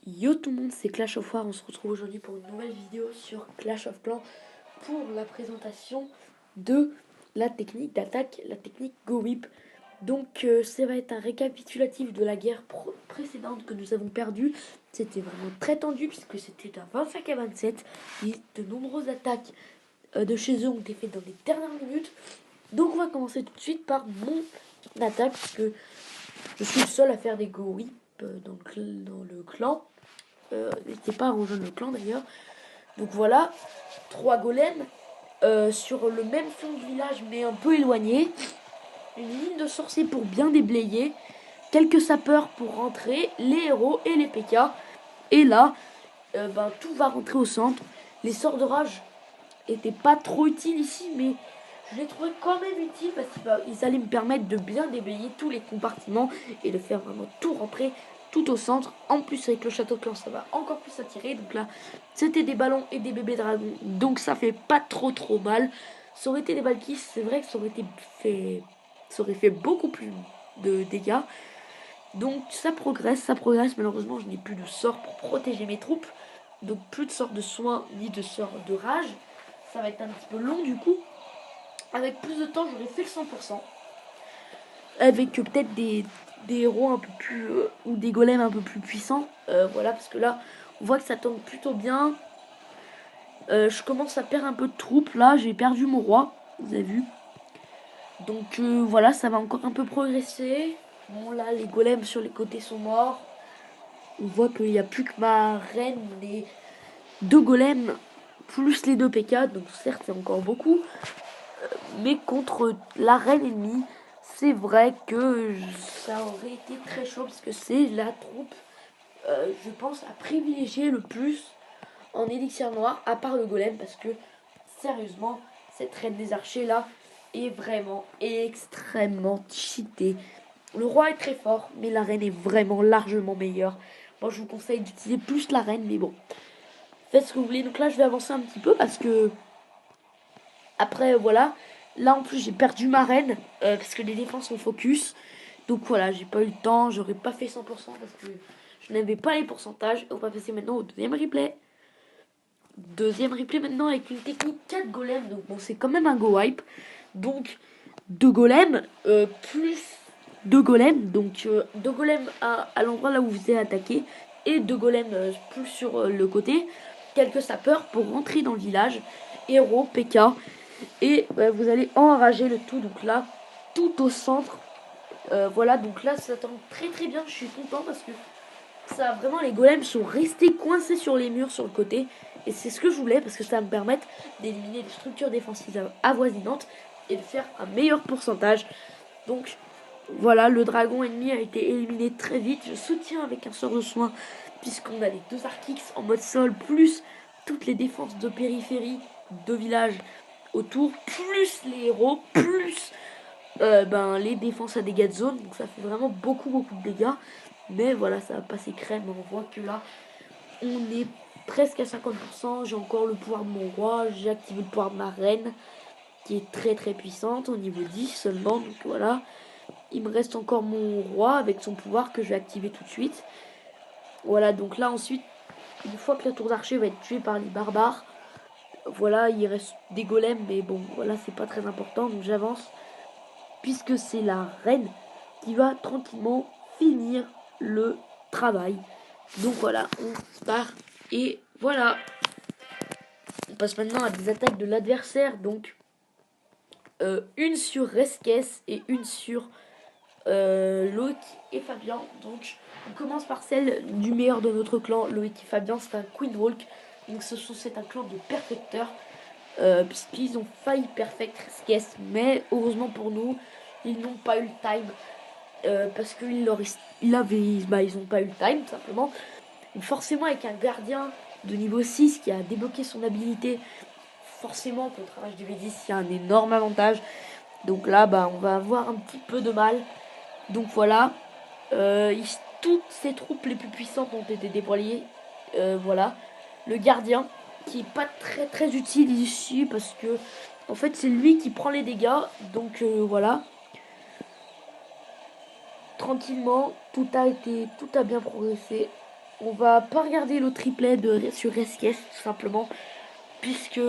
Yo tout le monde, c'est Clash of War, on se retrouve aujourd'hui pour une nouvelle vidéo sur Clash of Clans pour la présentation de la technique d'attaque, la technique Go Whip. Donc ça va être un récapitulatif de la guerre précédente que nous avons perdue. C'était vraiment très tendu puisque c'était un 25 à 27 et de nombreuses attaques de chez eux ont été faites dans les dernières minutes. Donc on va commencer tout de suite par mon attaque parce que je suis le seul à faire des Go Whip dans le clan. N'hésitez pas à rejoindre le clan d'ailleurs. Donc voilà, 3 golems sur le même fond de village mais un peu éloigné. Une ligne de sorciers pour bien déblayer. Quelques sapeurs pour rentrer, les héros et les PK. Et là, tout va rentrer au centre. Les sorts de rage étaient pas trop utiles ici, mais je les trouvais quand même utiles parce qu'ils allaient me permettre de bien déblayer tous les compartiments et de faire vraiment tout rentrer tout au centre. En plus, avec le château de clan, ça va encore plus attirer. Donc là, c'était des ballons et des bébés dragons, donc ça fait pas trop mal. Ça aurait été des Valkyries, c'est vrai que ça aurait fait beaucoup plus de dégâts. Donc ça progresse. Malheureusement, je n'ai plus de sort pour protéger mes troupes. Donc plus de sort de soins ni de sort de rage. Ça va être un petit peu long du coup. Avec plus de temps, j'aurais fait le 100%. Avec peut-être des héros un peu plus... ou des golems un peu plus puissants. Voilà, parce que là, on voit que ça tombe plutôt bien. Je commence à perdre un peu de troupes. Là, j'ai perdu mon roi. Vous avez vu. Donc voilà, ça va encore un peu progresser. Bon, là, les golems sur les côtés sont morts. On voit qu'il n'y a plus que ma reine, les 2 golems, plus les 2 PK. Donc certes, c'est encore beaucoup. Mais contre la reine ennemie, c'est vrai que ça aurait été très chaud. Parce que c'est la troupe, je pense, à privilégier le plus en élixir noir. À part le golem, parce que sérieusement, cette reine des archers là est vraiment extrêmement cheatée. Le roi est très fort, mais la reine est vraiment largement meilleure. Moi, je vous conseille d'utiliser plus la reine, mais bon, faites ce que vous voulez. Donc là, je vais avancer un petit peu parce que après, voilà. Là, en plus, j'ai perdu ma reine parce que les défenses sont focus. Donc voilà, j'ai pas eu le temps, j'aurais pas fait 100% parce que je n'avais pas les pourcentages. On va passer maintenant au deuxième replay. Deuxième replay maintenant avec une technique 4 golems. Donc bon, c'est quand même un go wipe. Donc 2 golems plus 2 golems. Donc 2 golems à l'endroit là où vous êtes attaqué. Et 2 golems plus sur le côté. Quelques sapeurs pour rentrer dans le village. Héros, PK. Et vous allez enrager le tout. Donc là, tout au centre. Voilà, donc là ça tombe très bien. Je suis content parce que ça, vraiment, les golems sont restés coincés sur les murs sur le côté. Et c'est ce que je voulais parce que ça va me permettre d'éliminer les structures défensives avoisinantes et de faire un meilleur pourcentage. Donc voilà, le dragon ennemi a été éliminé très vite. Je soutiens avec un sort de soin puisqu'on a les 2 Archix en mode sol plus toutes les défenses de périphérie de village autour, plus les héros, plus les défenses à dégâts de zone. Donc ça fait vraiment beaucoup de dégâts. Mais voilà, ça va passer crème. On voit que là, on est presque à 50%. J'ai encore le pouvoir de mon roi. J'ai activé le pouvoir de ma reine, qui est très puissante, au niveau 10 seulement. Donc voilà. Il me reste encore mon roi avec son pouvoir que je vais activer tout de suite. Voilà, donc là ensuite, une fois que la tour d'archer va être tuée par les barbares, voilà, il reste des golems. Mais bon, voilà, c'est pas très important. Donc j'avance. Puisque c'est la reine qui va tranquillement finir le travail. Donc voilà, on part et voilà. On passe maintenant à des attaques de l'adversaire. Donc une sur Resques et une sur Loïc et Fabien. Donc on commence par celle du meilleur de notre clan, Loïc et Fabien. C'est un Queen Walk. Donc c'est un clan de perfecteurs. Puisqu'ils ont failli perfect Resques. Mais heureusement pour nous, ils n'ont pas eu le time. Parce qu'ils n'ont pas eu le time tout simplement. Donc forcément avec un gardien de niveau 6 qui a débloqué son habilité, forcément contre un HDV10 il y a un énorme avantage. Donc là on va avoir un petit peu de mal. Donc voilà, toutes ces troupes les plus puissantes ont été déployées. Voilà, le gardien qui est pas très utile ici parce que en fait c'est lui qui prend les dégâts. Donc voilà, tranquillement, tout a bien progressé. On va pas regarder le triplet sur SKS tout simplement, puisque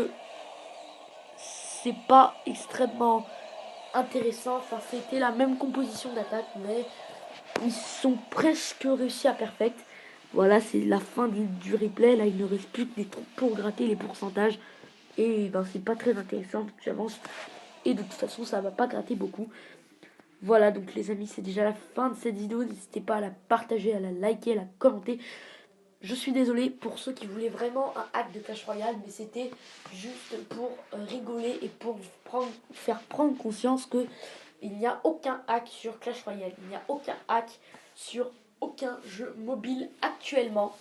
c'est pas extrêmement intéressant. Enfin, c'était la même composition d'attaque, mais ils sont presque réussi à perfect. Voilà, c'est la fin du replay. Là, il ne reste plus que des trous pour gratter les pourcentages. Et ben, c'est pas très intéressant, donc j'avance. Et de toute façon, ça va pas gratter beaucoup. Voilà, donc les amis, c'est déjà la fin de cette vidéo. N'hésitez pas à la partager, à la liker, à la commenter. Je suis désolé pour ceux qui voulaient vraiment un hack de Clash Royale, mais c'était juste pour rigoler et pour faire prendre conscience que il n'y a aucun hack sur Clash Royale. Il n'y a aucun hack sur aucun jeu mobile actuellement.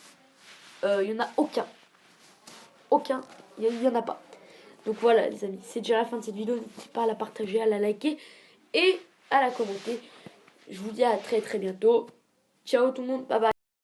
Il n'y en a aucun. Aucun. Il n'y en a pas. Donc voilà les amis, c'est déjà la fin de cette vidéo. N'hésitez pas à la partager, à la liker et à la commenter. Je vous dis à très très bientôt. Ciao tout le monde, bye bye.